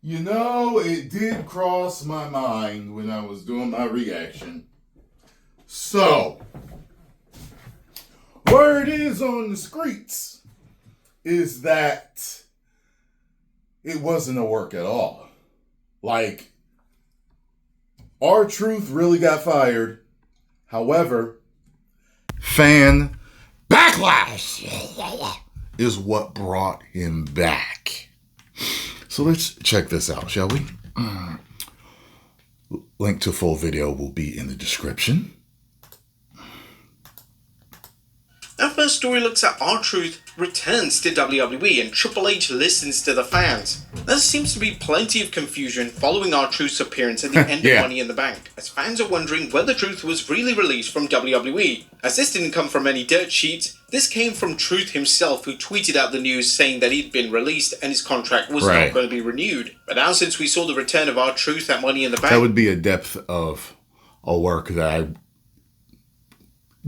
You know, it did cross my mind when I was doing my reaction. So, word is on the streets is that it wasn't a work at all. Like, R-Truth really got fired. However, fan backlash is what brought him back. So let's check this out, shall we? Link to full video will be in the description. Our first story looks at R-Truth returns to WWE and Triple H listens to the fans. There seems to be plenty of confusion following R-Truth's appearance at the end of Money in the Bank, as fans are wondering whether Truth was really released from WWE. As this didn't come from any dirt sheets, this came from Truth himself, who tweeted out the news saying that he'd been released and his contract was not going to be renewed. But now, since we saw the return of R-Truth at Money in the Bank, that would be a depth of a work that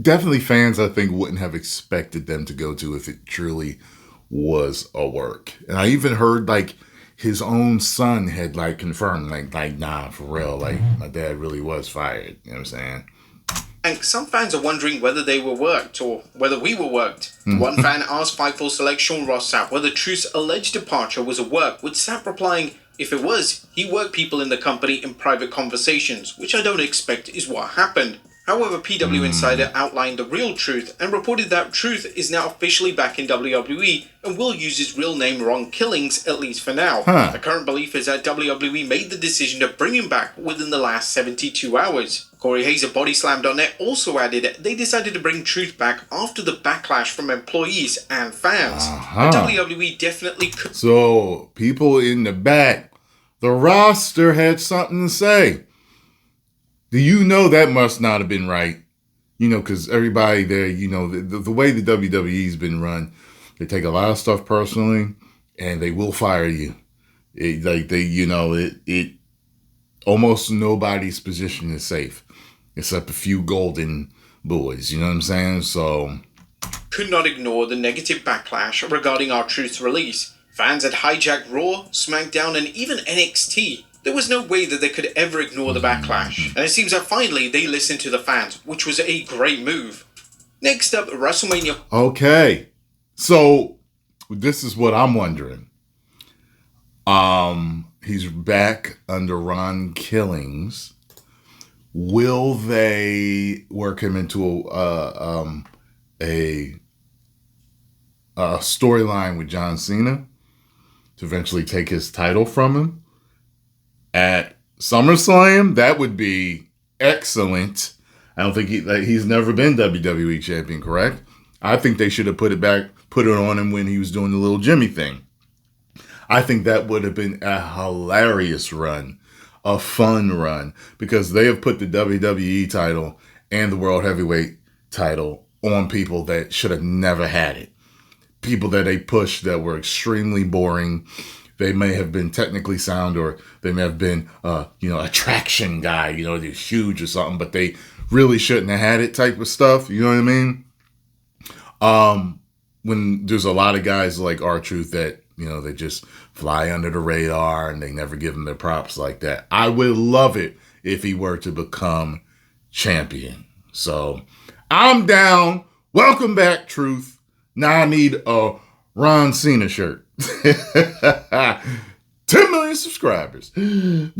definitely fans, I think, wouldn't have expected them to go to if it truly was a work. And I even heard, like, his own son had, like, confirmed, like, nah, for real, like, my dad really was fired. You know what I'm saying? And some fans are wondering whether they were worked, or whether we were worked. One fan asked Fightful Select Sean Ross Sapp whether Truth's alleged departure was a work, with Sapp replying, if it was, he worked people in the company in private conversations, which I don't expect is what happened. However, PW Insider outlined the real Truth and reported that Truth is now officially back in WWE and will use his real name Ron Killings, at least for now. The current belief is that WWE made the decision to bring him back within the last 72 hours. Corey Hayes of BodySlam.net also added they decided to bring Truth back after the backlash from employees and fans. But WWE definitely could. So, people in the back, the roster had something to say. Do you know that must not have been right? You know, because everybody there, you know, the way the WWE's been run, they take a lot of stuff personally, and they will fire you. It almost nobody's position is safe, except a few golden boys. You know what I'm saying? So, could not ignore the negative backlash regarding R-Truth's release. Fans had hijacked Raw, SmackDown, and even NXT. There was no way that they could ever ignore the backlash, and it seems that finally they listened to the fans, which was a great move. Next up, WrestleMania. Okay, so this is what I'm wondering. He's back under Ron Killings. Will they work him into a storyline with John Cena to eventually take his title from him at SummerSlam? That would be excellent. I don't think he's never been WWE champion, correct? I think they should have put it on him when he was doing the little Jimmy thing. I think that would have been a hilarious run, a fun run, because they have put the WWE title and the World Heavyweight title on people that should have never had it. People that they pushed that were extremely boring. They may have been technically sound, or they may have been, a traction guy, they're huge or something, but they really shouldn't have had it type of stuff. You know what I mean? When there's a lot of guys like R-Truth that, they just fly under the radar and they never give them their props like that. I would love it if he were to become champion. So I'm down. Welcome back, Truth. Now I need a Ron Cena shirt. 10 million subscribers. Woo!